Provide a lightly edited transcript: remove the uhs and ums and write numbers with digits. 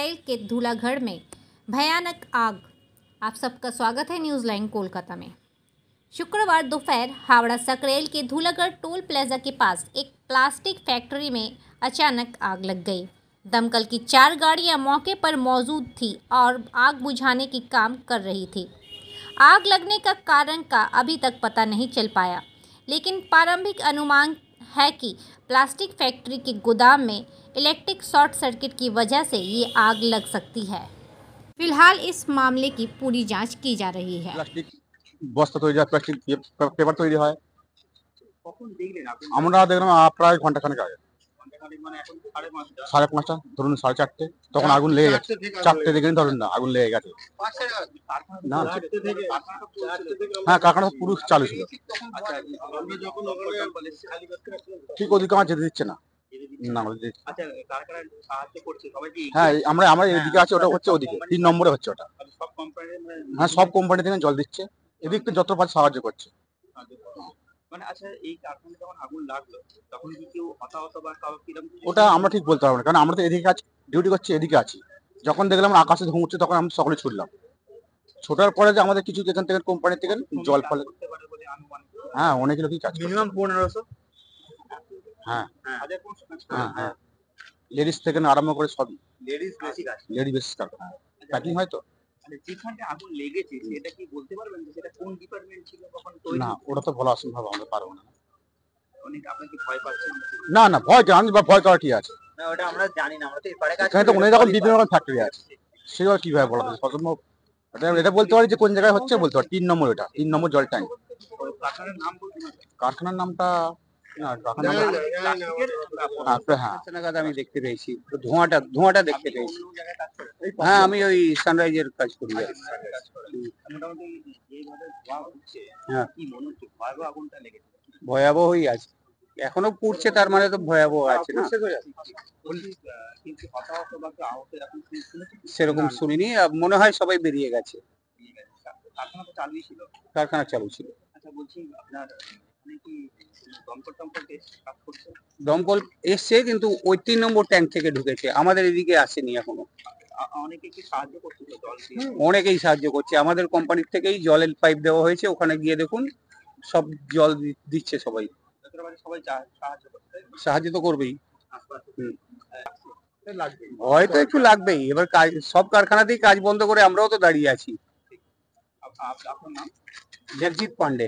सकरैल के धूलागढ़ में भयानक आग। आप सबका स्वागत है न्यूज़ लाइन कोलकाता में। शुक्रवार दोपहर हावड़ा सकरैल के धूलागढ़ टोल प्लाजा के पास एक प्लास्टिक फैक्ट्री में अचानक आग लग गई। दमकल की 4 गाड़ियां मौके पर मौजूद थी और आग बुझाने की काम कर रही थी। आग लगने का कारण का अभी तक पता नहीं चल पाया, लेकिन प्रारंभिक अनुमान है कि प्लास्टिक फैक्ट्री के गोदाम में इलेक्ट्रिक शॉर्ट सर्किट की वजह से ये आग लग सकती है। फिलहाल इस मामले की पूरी जांच की जा रही है। প্লাস্টিক বস্তা তৈরি হয়, প্লাস্টিক পেপার তৈরি হয়। কখন দেখলেন আপনি? আমরা দেখলাম প্রায় ঘন্টাখানেক আগে, ঘন্টাখানেক মানে এখন 5:30 5:30 ধরুন 4:30 তখন আগুন লেগে গেছে। 4টে দেখেন ধরুন না আগুন লেগে গেছে। না হ্যাঁ, কারখানা পুরো চালু ছিল। আচ্ছা, আমরা যখন ওখানে ঠিক ওদিকে আমার যেতে দিচ্ছে না। আচ্ছা, কারখানা সাহায্য করছে সবাই কি? হ্যাঁ, আমরা এদিকে আছি, ওটা হচ্ছে ওদিকে 3 নম্বরে হচ্ছে ওটা। সব কোম্পানি হ্যাঁ, সব কোম্পানি থেকে জল দিচ্ছে, এদিক থেকে যত পারে সাহায্য করছে। মানে আচ্ছা, এই কারখানায় যখন আগুন লাগলো তখন কি কেউ হতাহত বা কারো কিরকম? ওটা আমরা ঠিক বলতে পারবো না, কারণ আমরা তো এদিকে আছি, ডিউটি করছি, এদিকে আছি। যখন দেখলাম আকাশে ধোঁয়া উঠছে তখন আমরা সকলে ছুটলাম। ছোটার পরে যে আমাদের কিছু এখান থেকে কোম্পানি থেকে জল ফলে, হ্যাঁ অনেক লোকই কাজ করে। মিনিমাম 1500। হ্যাঁ হাজার 500 হ্যাঁ হ্যাঁ, লেডিস থেকে আরম্ভ করে সবই। লেডিস বেশি কাজ। লেডি বেসিস কারখানা প্যাকিং হয় তো। মানে যেখানে আগুন লেগেছে সেটা কি বলতে পারবেন যে সেটা কোন ডিপার্টমেন্ট ছিল কখন তৈরি? না, ওটা তো বলা অসম্ভব, আমরা পারবো না। অনেক আপনি কি ভয় পাচ্ছেন? না না, ভয় জানি বা ভয় করা কি আছে? না, ওটা আমরা জানি না, আমরা তো এপারে কাজ এখানে তো অনেক রকম বিভিন্ন রকম ফ্যাক্টরি আছে, সেগুলো কিভাবে বলা যাবে? অসম্ভব। এটা বলতে পারি যে কোন জায়গায় হচ্ছে বলতে পারি। 3 নম্বর, এটা 3 নম্বর জল ট্যাঙ্ক। কারখানার নাম বলতে পারবেন? কারখানার নামটা না, কারখানার হ্যাঁ নাগাদ আমি দেখতে পেয়েছি ধোঁয়াটা দেখতে পেয়েছি। হ্যাঁ, আমি ওই সানরাইজের কাজ করি। মোটামুটি যেভাবে ধোঁয়া উঠছে, হ্যাঁ, কি মনে হচ্ছে ভয়াবহ আগুনটা লেগেছে? ভয়াবহই আছে, এখনো পুড়ছে, তার মানে তো ভয়াবহ আছে না। কিন্তু হতাহত বা কেউ আহত এরকম শুনেছি? সেরকম শুনিনি, মনে হয় সবাই বেরিয়ে গেছে। কারখানা তো চালুই ছিল। কারখানা চালু ছিল। আচ্ছা, বলছি আপনার মানে কি দমকল কাজ করছে? দমকল এসছে, কিন্তু ওই 3 নম্বর ট্যাঙ্ক থেকে ঢুকেছে, আমাদের এদিকে আসেনি এখনো। অনেকে কি সাহায্য করছে জল দিয়ে? অনেকেই সাহায্য করছে, আমাদের কোম্পানির থেকেই জলের পাইপ দেওয়া হয়েছে, ওখানে গিয়ে দেখুন সব জল দিচ্ছে সবাই। সবাই সাহায্য করছে। সাহায্য তো করবেই, ভয় তো একটু লাগবেই। এবার কাজ সব কারখানাতেই কাজ বন্ধ করে আমরাও তো দাঁড়িয়ে আছি। আপনার নাম? জগজিৎ পান্ডে।